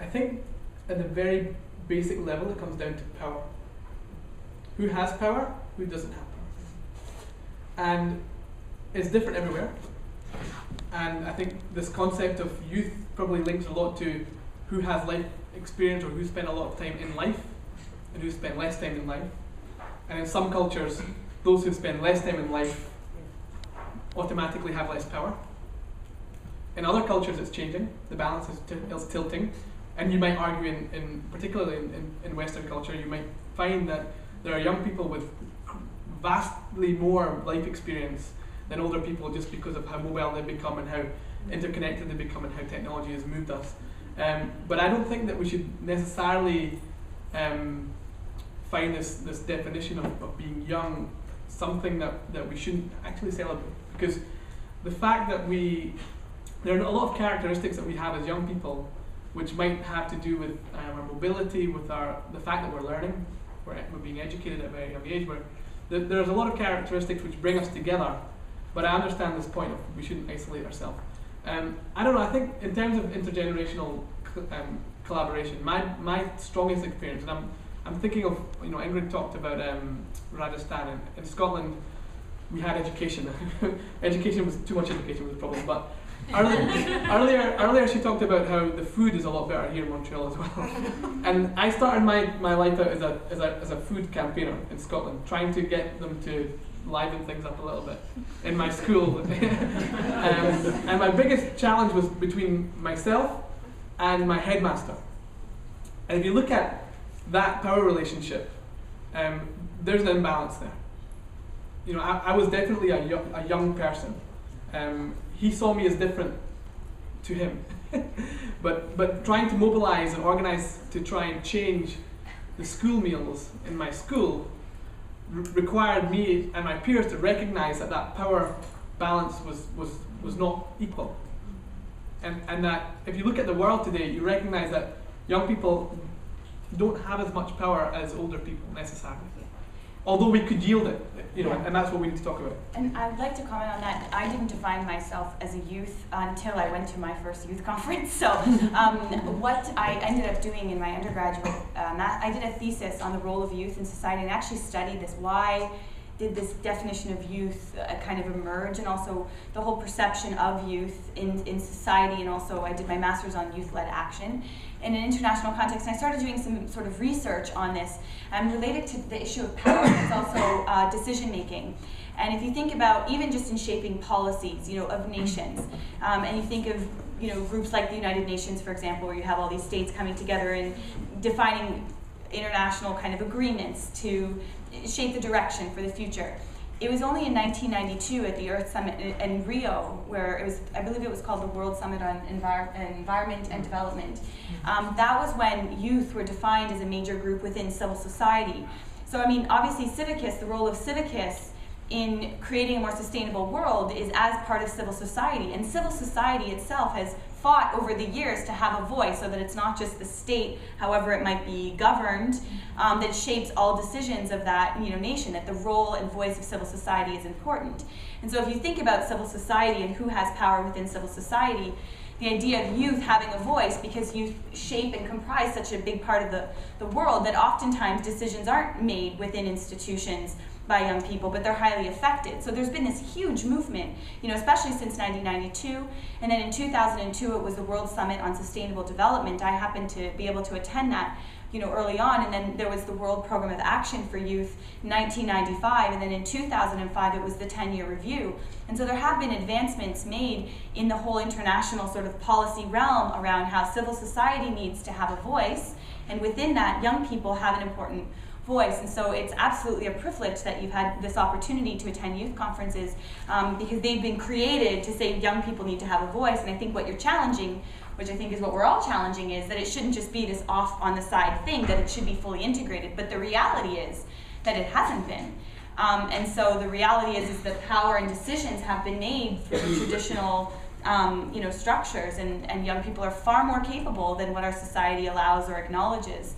I think at the very basic level, it comes down to power. Who has power? Who doesn't have power? And it's different everywhere. And I think this concept of youth probably links a lot to who has life experience or who spent a lot of time in life and who spent less time in life. And in some cultures, those who spend less time in life automatically have less power. In other cultures, it's changing. The balance is tilting. And you might argue, particularly in Western culture, you might find that there are young people with vastly more life experience than older people, just because of how mobile they've become and how interconnected they've become and how technology has moved us. But I don't think that we should necessarily find this definition of being young something that we shouldn't actually celebrate. Because the fact that there are a lot of characteristics that we have as young people which might have to do with our mobility, with the fact that we're learning, we're being educated at a very young age. There's a lot of characteristics which bring us together, but I understand this point of we shouldn't isolate ourselves. I don't know, I think in terms of intergenerational collaboration, my strongest experience, and I'm thinking of, Ingrid talked about Rajasthan. In Scotland, we had education. Education was too much education was a problem, but earlier she talked about how the food is a lot better here in Montreal as well. And I started my life out as a food campaigner in Scotland, trying to get them to liven things up a little bit in my school. And my biggest challenge was between myself and my headmaster. And if you look at that power relationship, there's an imbalance there. I was definitely a young person. He saw me as different to him. but trying to mobilize and organize to try and change the school meals in my school required me and my peers to recognize that power balance was not equal. And that if you look at the world today, you recognize that young people don't have as much power as older people necessarily. Although we could yield it, and that's what we need to talk about. And I would like to comment on that. I didn't define myself as a youth until I went to my first youth conference. So what I ended up doing in my undergraduate, I did a thesis on the role of youth in society and actually studied this. Why did this definition of youth kind of emerge, and also the whole perception of youth in society, and also I did my master's on youth-led action in an international context, and I started doing some sort of research on this related to the issue of power. It's also decision-making. And if you think about even just in shaping policies, of nations, and you think of groups like the United Nations, for example, where you have all these states coming together and defining international kind of agreements to shape the direction for the future. It was only in 1992 at the Earth Summit in Rio, where I believe it was called the World Summit on Environment and Development. That was when youth were defined as a major group within civil society. So obviously CIVICUS, the role of CIVICUS in creating a more sustainable world is as part of civil society. And civil society itself has fought over the years to have a voice, so that it's not just the state, however it might be governed, that shapes all decisions of that nation, that the role and voice of civil society is important. And so if you think about civil society and who has power within civil society, the idea of youth having a voice, because youth shape and comprise such a big part of the world, that oftentimes decisions aren't made within institutions by young people, but they're highly affected. So there's been this huge movement, especially since 1992, and then in 2002 it was the World Summit on Sustainable Development. I happened to be able to attend that, early on, and then there was the World Program of Action for Youth in 1995, and then in 2005 it was the 10-year review. And so there have been advancements made in the whole international sort of policy realm around how civil society needs to have a voice, and within that, young people have an important voice. And so it's absolutely a privilege that you've had this opportunity to attend youth conferences, because they've been created to say young people need to have a voice. And I think what you're challenging, which I think is what we're all challenging, is that it shouldn't just be this off on the side thing, that it should be fully integrated. But the reality is that it hasn't been. And so the reality is that power and decisions have been made through traditional structures, and young people are far more capable than what our society allows or acknowledges.